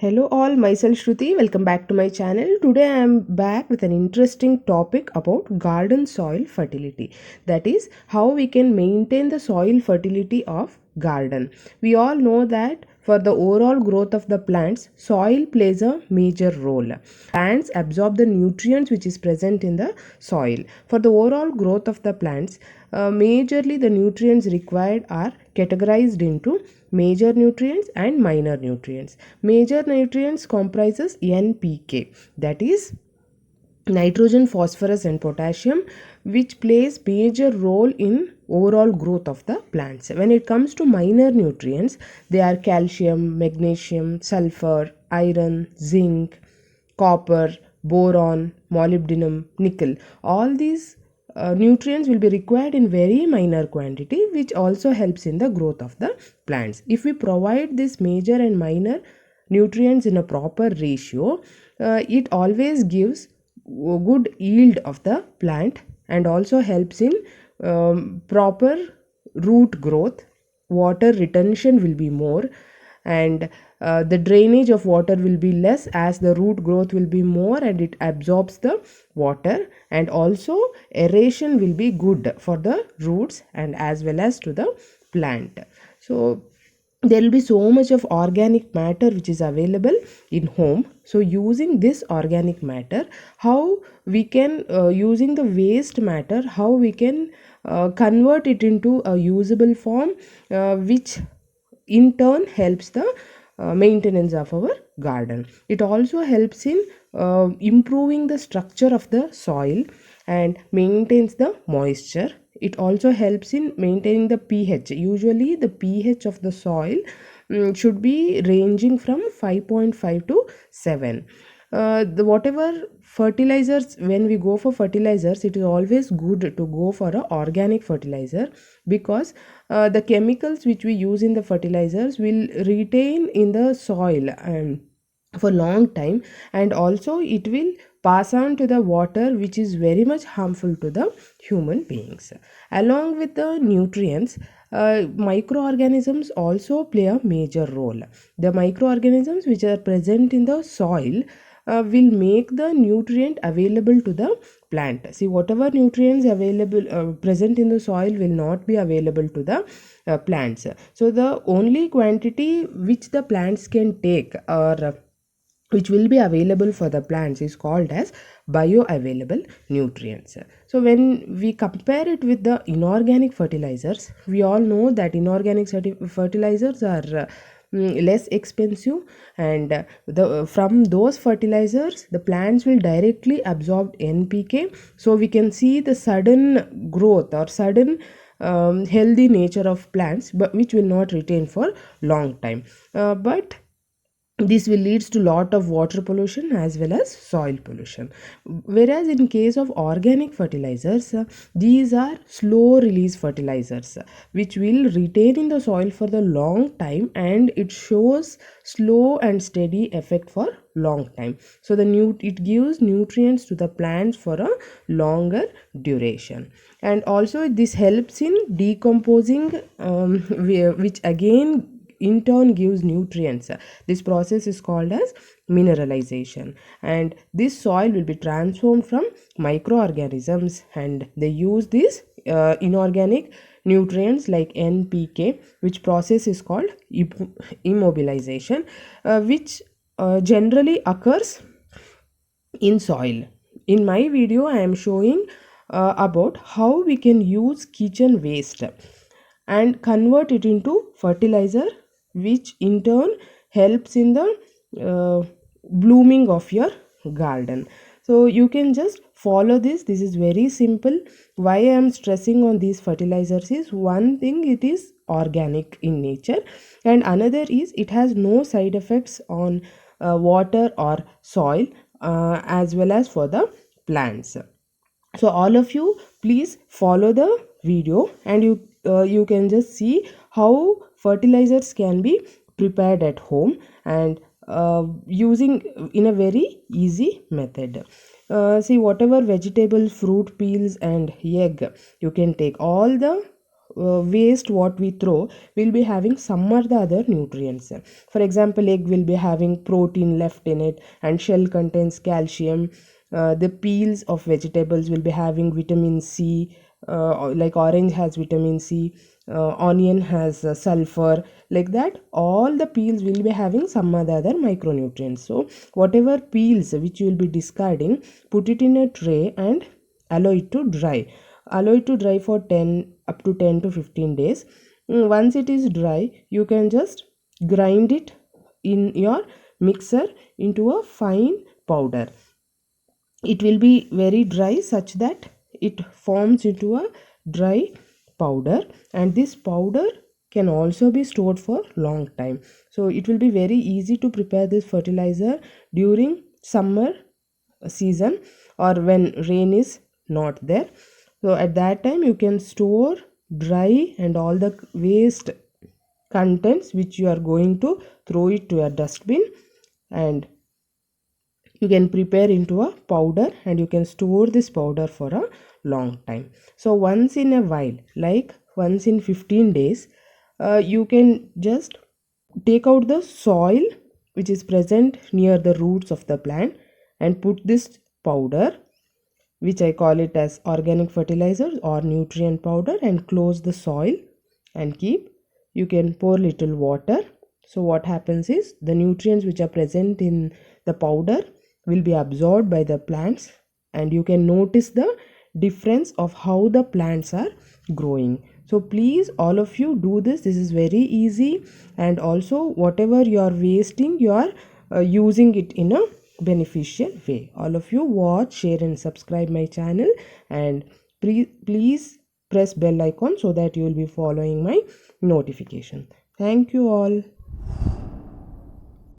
Hello all, myself Shruti. Welcome back to my channel. Today I am back with an interesting topic about garden soil fertility. That is how we can maintain the soil fertility of garden. We all know that for the overall growth of the plants, soil plays a major role. Plants absorb the nutrients which is present in the soil. For the overall growth of the plants, majorly the nutrients required are categorized into major nutrients and minor nutrients. Major nutrients comprises NPK, that is nitrogen, phosphorus and potassium, which plays major role in overall growth of the plants. When it comes to minor nutrients, they are calcium, magnesium, sulfur, iron, zinc, copper, boron, molybdenum, nickel. All these nutrients will be required in very minor quantity, which also helps in the growth of the plants. If we provide this major and minor nutrients in a proper ratio, it always gives good yield of the plant and also helps in proper root growth. Water retention will be more, and the drainage of water will be less as the root growth will be more and it absorbs the water, and also aeration will be good for the roots and as well as to the plant. So there will be so much of organic matter which is available in home. So using this organic matter, how we can using the waste matter, how we can convert it into a usable form, which in turn helps the maintenance of our garden. It also helps in improving the structure of the soil and maintains the moisture. It also helps in maintaining the pH. Usually the pH of the soil should be ranging from 5.5 to 7. The whatever fertilizers, when we go for fertilizers, it is always good to go for a organic fertilizer, because the chemicals which we use in the fertilizers will retain in the soil and for long time, and also it will pass on to the water, which is very much harmful to the human beings. Along with the nutrients, microorganisms also play a major role. The microorganisms which are present in the soil will make the nutrient available to the plant. See, whatever nutrients available present in the soil will not be available to the plants. So the only quantity which the plants can take, or which will be available for the plants, is called as bioavailable nutrients. So when we compare it with the inorganic fertilizers, we all know that inorganic fertilizers are less expensive, and from those fertilizers the plants will directly absorb NPK, so we can see the sudden growth or sudden healthy nature of plants, but which will not retain for long time. But this will leads to lot of water pollution as well as soil pollution. Whereas in case of organic fertilizers, these are slow release fertilizers, which will retain in the soil for the long time, and it shows slow and steady effect for long time. So it gives nutrients to the plants for a longer duration, and also this helps in decomposing, which again in turn gives nutrients. This process is called as mineralization, and this soil will be transformed from microorganisms, and they use these inorganic nutrients like NPK, which process is called immobilization, which generally occurs in soil. In my video I am showing about how we can use kitchen waste and convert it into fertilizer, which in turn helps in the blooming of your garden. So you can just follow this is very simple. Why I am stressing on these fertilizers is, one thing, it is organic in nature, and another is it has no side effects on water or soil, as well as for the plants. So all of you please follow the video, and you can just see how fertilizers can be prepared at home, and using in a very easy method. See, whatever vegetable, fruit peels and egg, you can take all the waste what we throw will be having some or the other nutrients. For example, egg will be having protein left in it, and shell contains calcium. The peels of vegetables will be having vitamin C, like orange has vitamin C, onion has sulfur. Like that, all the peels will be having some or the other micronutrients. So whatever peels which you will be discarding, put it in a tray and allow it to dry. Allow it to dry for 10 up to 10 to 15 days. Once it is dry, you can just grind it in your mixer into a fine powder. It will be very dry such that it forms into a dry powder, and this powder can also be stored for long time. So it will be very easy to prepare this fertilizer during summer season or when rain is not there. So at that time you can store dry and all the waste contents which you are going to throw it to a dustbin, and you can prepare into a powder and you can store this powder for a long time. So once in a while, like once in 15 days, you can just take out the soil which is present near the roots of the plant and put this powder, which I call it as organic fertilizer or nutrient powder, and close the soil and keep. You can pour little water. So what happens is the nutrients which are present in the powder will be absorbed by the plants, and you can notice the difference of how the plants are growing. So please, all of you, do this. This is very easy, and also whatever you are wasting, you are using it in a beneficial way. All of you watch, share and subscribe my channel, and please press bell icon so that you will be following my notification. Thank you all.